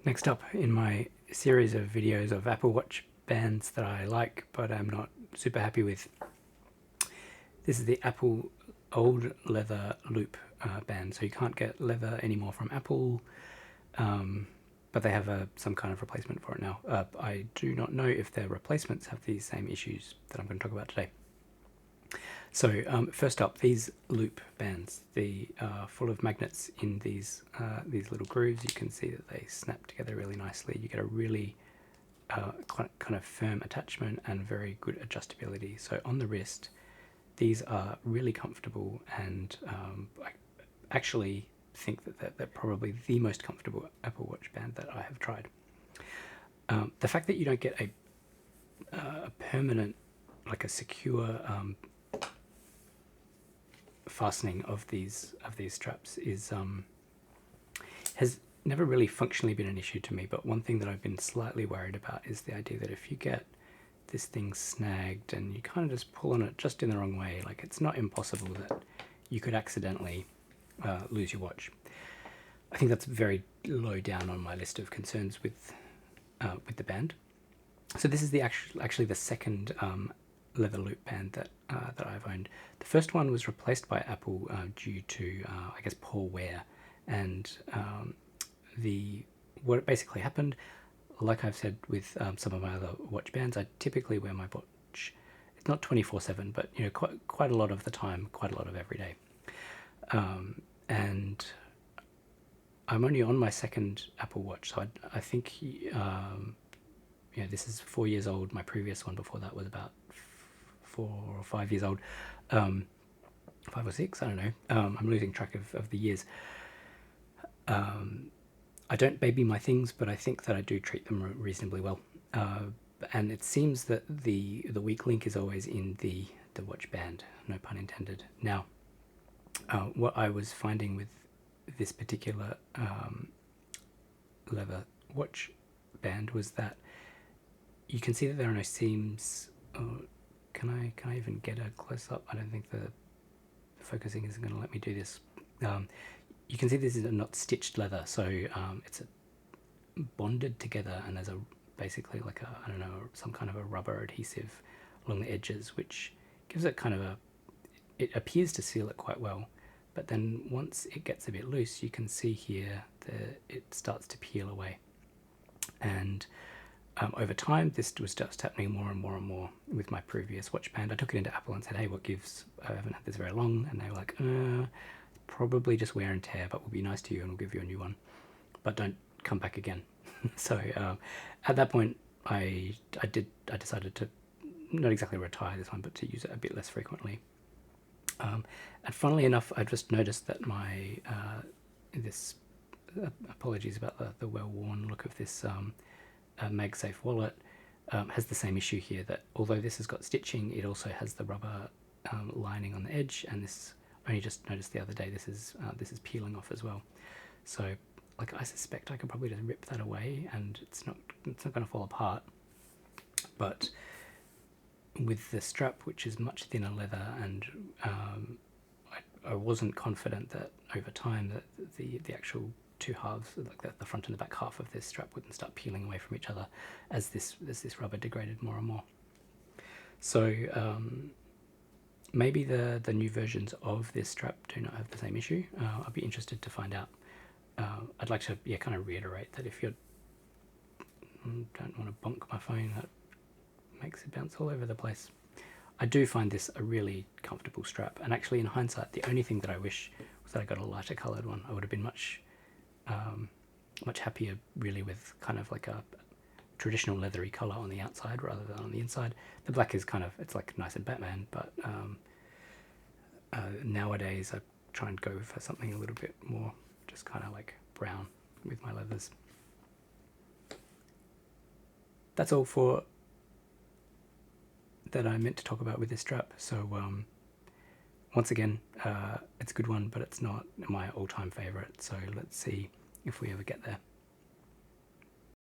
Next up in my series of videos of Apple Watch bands that I like but I'm not super happy with, this is the Apple old leather loop band. So you can't get leather anymore from Apple, but they have some kind of replacement for it now. I do not know if their replacements have these same issues that I'm going to talk about today. So first up, these loop bands, they are full of magnets in these little grooves. You can see that they snap together really nicely. You get a really kind of firm attachment and very good adjustability. So on the wrist, these are really comfortable, and I actually think that they're probably the most comfortable Apple Watch band that I have tried. The fact that you don't get a permanent, like a secure fastening of these straps is has never really functionally been an issue to me. But one thing that I've been slightly worried about is the idea that if you get this thing snagged and you kind of just pull on it just in the wrong way, like it's not impossible that you could accidentally lose your watch. I think that's very low down on my list of concerns with the band. So this is the actually the second leather loop band that I've owned. The first one was replaced by Apple due to I guess poor wear, and what basically happened, like I've said with some of my other watch bands, I typically wear my watch, it's not 24/7, but you know, quite a lot of the time, quite a lot of every day. And I'm only on my second Apple Watch, so I think you know, this is 4 years old. My previous one before that was about 4 or 5 years old, 5 or 6, I don't know. I'm losing track of the years. I don't baby my things, but I think that I do treat them reasonably well. And it seems that the weak link is always in the watch band, no pun intended. Now, what I was finding with this particular leather watch band was that you can see that there are no seams. Can I even get a close up? I don't think the focusing isn't going to let me do this. You can see this is not stitched leather, so it's bonded together, and there's basically like I don't know, some kind of a rubber adhesive along the edges, which gives it kind of it appears to seal it quite well. But then once it gets a bit loose, you can see here that it starts to peel away. And over time, this was just happening more and more and more with my previous watch band. I took it into Apple and said, hey, what gives? I haven't had this very long. And they were like, probably just wear and tear, but we'll be nice to you and we'll give you a new one. But don't come back again. So at that point, I decided to not exactly retire this one, but to use it a bit less frequently. And funnily enough, I just noticed that my this apologies about the well-worn look of this MagSafe wallet has the same issue here, that although this has got stitching, it also has the rubber lining on the edge, and this I only just noticed the other day, this is peeling off as well. So like I suspect I could probably just rip that away and it's not going to fall apart. But with the strap, which is much thinner leather, and I wasn't confident that over time that the actual two halves, like the front and the back half of this strap, wouldn't start peeling away from each other as this rubber degraded more and more. So maybe the new versions of this strap do not have the same issue. I'd be interested to find out. I'd like to kind of reiterate that if you don't want to bonk my phone, that makes it bounce all over the place. I do find this a really comfortable strap, and actually in hindsight, the only thing that I wish was that I got a lighter coloured one. I would have been much happier really with kind of like a traditional leathery colour on the outside rather than on the inside. The black is kind of, it's like nice and Batman, but nowadays I try and go for something a little bit more just kind of like brown with my leathers. That's all for that I meant to talk about with this strap. So once again, it's a good one, but it's not my all-time favourite. So let's see if we ever get there.